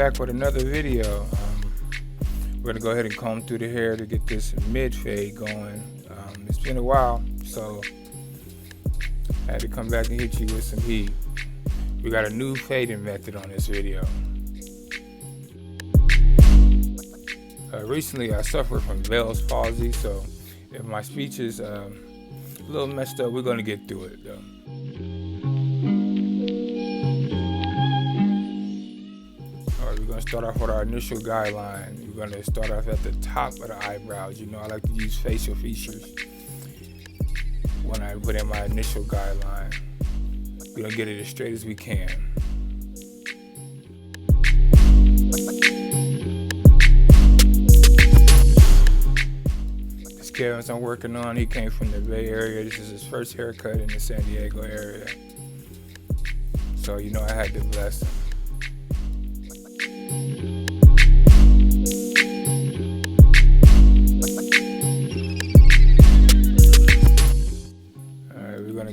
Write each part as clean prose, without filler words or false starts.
back with another video. We're gonna go ahead and comb through the hair to get this mid fade going. It's been a while, so I had to come back and hit you with some heat. We got a new fading method on this video. Recently I suffered from Bell's palsy, so if my speech is a little messed up, we're gonna get through it though. We're going to start off with our initial guideline. We're going to start off at the top of the eyebrows. You know, I like to use facial features when I put in my initial guideline. We're going to get it as straight as we can. This Kevin's I'm working on, he came from the Bay Area. This is his first haircut in the San Diego area. So, you know, I had to bless him.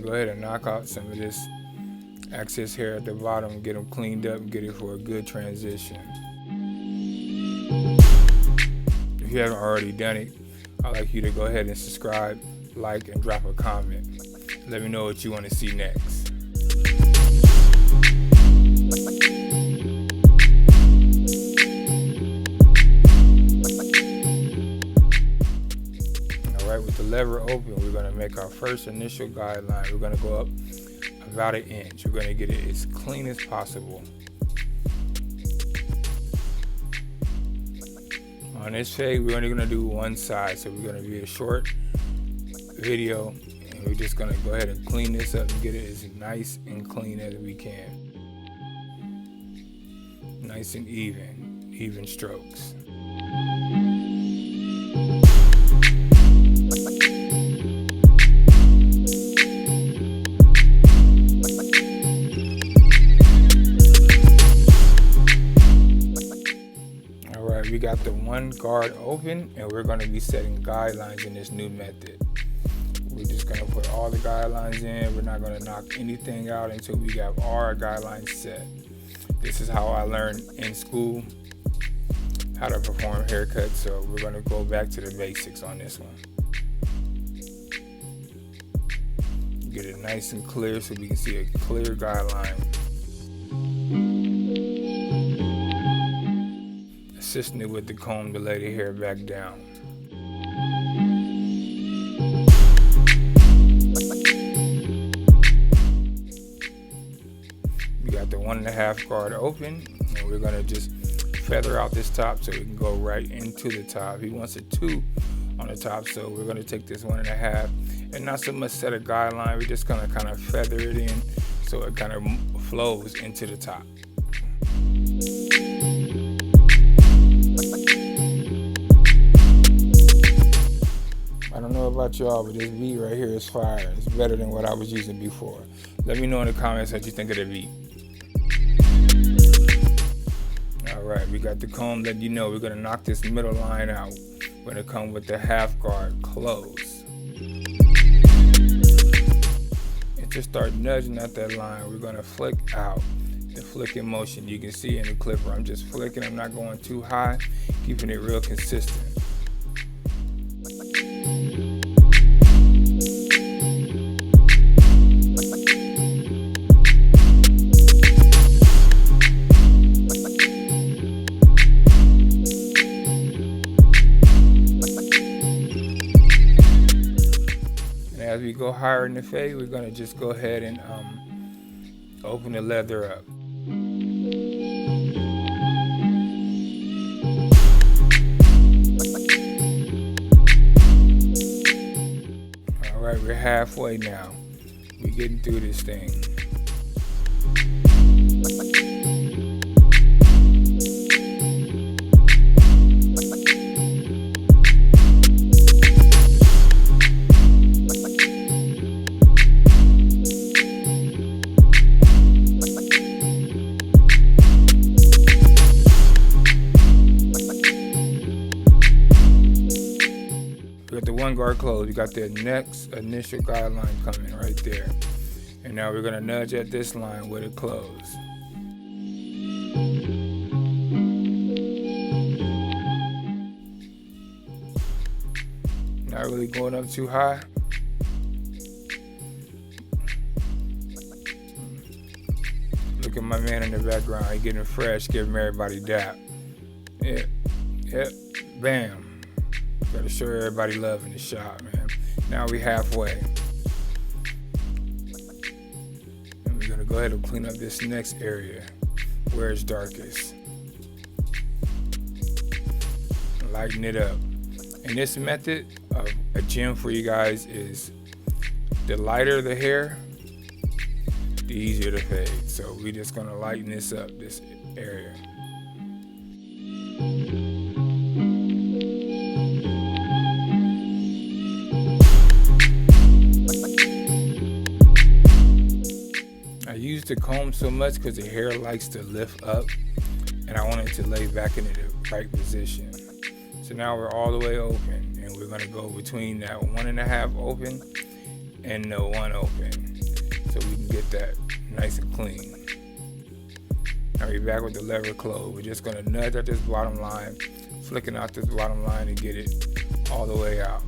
Go ahead and knock out some of this excess hair at the bottom, get them cleaned up, and get it for a good transition. If you haven't already done it, I'd like you to go ahead and subscribe, like, and drop a comment. Let me know what you want to see next. Alright, with the lever open, we're going to make our first initial guideline. We're going to go up about 1 inch. We're going to get it as clean as possible. On this fade, we're only going to do one side, so we're going to be a short video, and we're just going to go ahead and clean this up and get it as nice and clean as we can. Nice and even strokes. We got the one guard open, and we're going to be setting guidelines in this new method. We're just going to put all the guidelines in. We're not going to knock anything out until we have our guidelines set. This is how I learned in school how to perform haircuts, so we're going to go back to the basics on this one. Get it nice and clear so we can see a clear guideline. Assisting it with the comb to lay the hair back down. We got the 1.5 guard open, and we're gonna just feather out this top so we can go right into the top. He wants a 2 on the top, so we're gonna take this 1.5 and not so much set a guideline. We're just gonna kind of feather it in so it kind of flows into the top. I don't know about y'all, but this beat right here is fire. It's better than what I was using before. Let me know in the comments what you think of the beat. Alright, we got the comb letting you know we're going to knock this middle line out. We're going to come with the half guard close. And to start nudging at that line, we're going to flick out. The flicking motion, you can see in the clipper. I'm just flicking, I'm not going too high, keeping it real consistent. As we go higher in the fade, we're going to just go ahead and open the leather up. Alright, we're halfway now. We're getting through this thing. With the one guard closed, we got the next initial guideline coming right there. And now we're gonna nudge at this line with it closed. Not really going up too high. Look at my man in the background. He getting fresh, giving everybody dap. Yep, bam. Gotta show everybody love in the shop, man. Now we halfway. And we're gonna go ahead and clean up this next area where it's darkest. Lighten it up. And this method of a gem for you guys is the lighter the hair, the easier to fade. So we're just gonna lighten this up, this area. I use the comb so much because the hair likes to lift up and I want it to lay back into the right position. So now we're all the way open, and we're gonna go between that 1.5 open and the 1 open, so we can get that nice and clean. Now we're back with the lever closed. We're just gonna nudge at this bottom line, flicking out this bottom line to get it all the way out.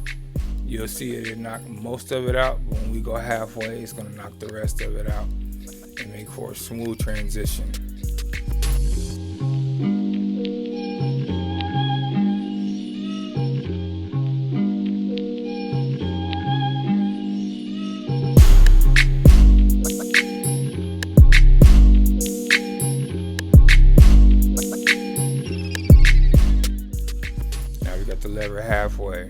You'll see it knock most of it out, but when we go halfway, it's gonna knock the rest of it out and make for a smooth transition. The lever halfway.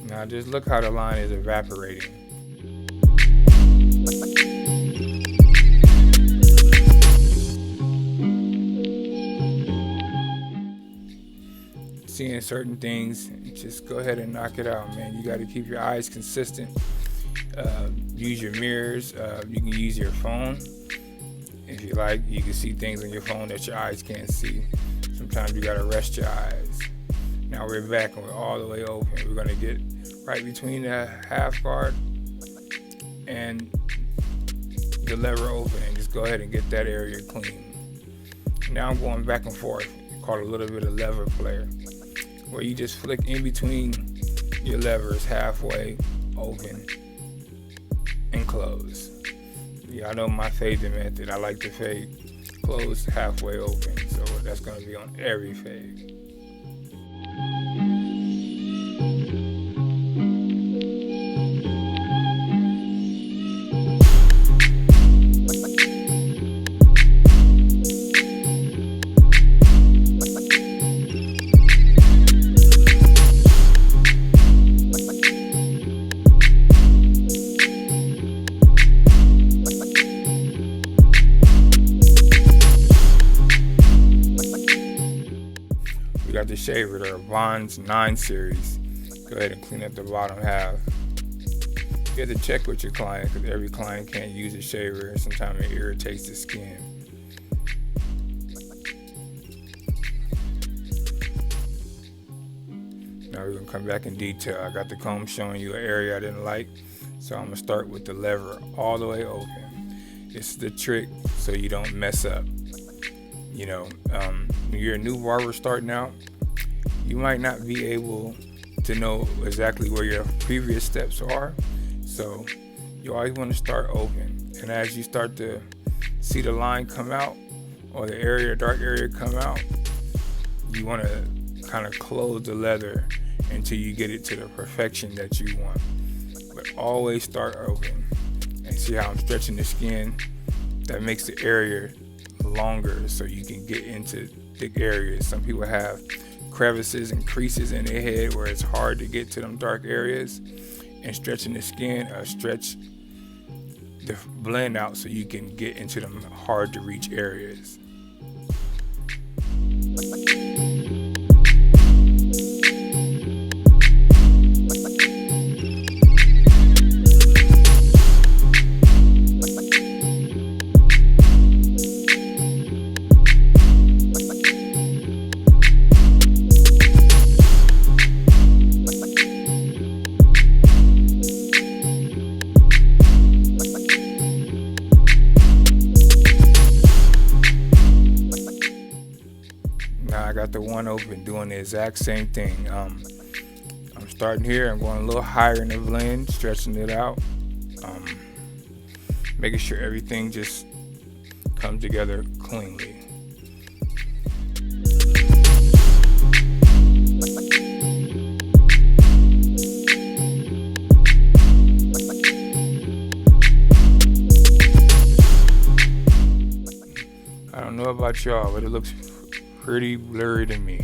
Now just look how the line is evaporating. Seeing certain things, just go ahead and knock it out, man. You got to keep your eyes consistent. Use your mirrors. You can use your phone if you like. You can see things on your phone that your eyes can't see. Sometimes you got to rest your eyes. Now we're back and we're all the way open. We're going to get right between the half guard and the lever open and just go ahead and get that area clean. Now I'm going back and forth. Called a little bit of lever player, where you just flick in between your levers halfway open and close. Yeah, I know my fading method. I like to fade close halfway open, so that's going to be on every fade. Got the shaver, the Vons 9 series. Go ahead and clean up the bottom half. You have to check with your client because every client can't use a shaver and sometimes it irritates the skin. Now we're gonna come back in detail. I got the comb showing you an area I didn't like, so I'm gonna start with the lever all the way open. This is the trick so you don't mess up. You know, when you're a new barber starting out, you might not be able to know exactly where your previous steps are. So you always want to start open. And as you start to see the line come out or the area, dark area come out, you want to kind of close the leather until you get it to the perfection that you want. But always start open. And see how I'm stretching the skin? That makes the area longer so you can get into thick areas. Some people have crevices and creases in their head where it's hard to get to them dark areas, and stretching the skin stretch the blend out so you can get into them hard to reach areas. one open, doing the exact same thing. I'm starting here. I'm going a little higher in the blend, stretching it out, making sure everything just comes together cleanly. I don't know about y'all, but it looks pretty blurry to me.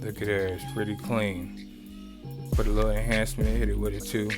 Look at that, it's pretty clean. Put a little enhancement, hit it with it too.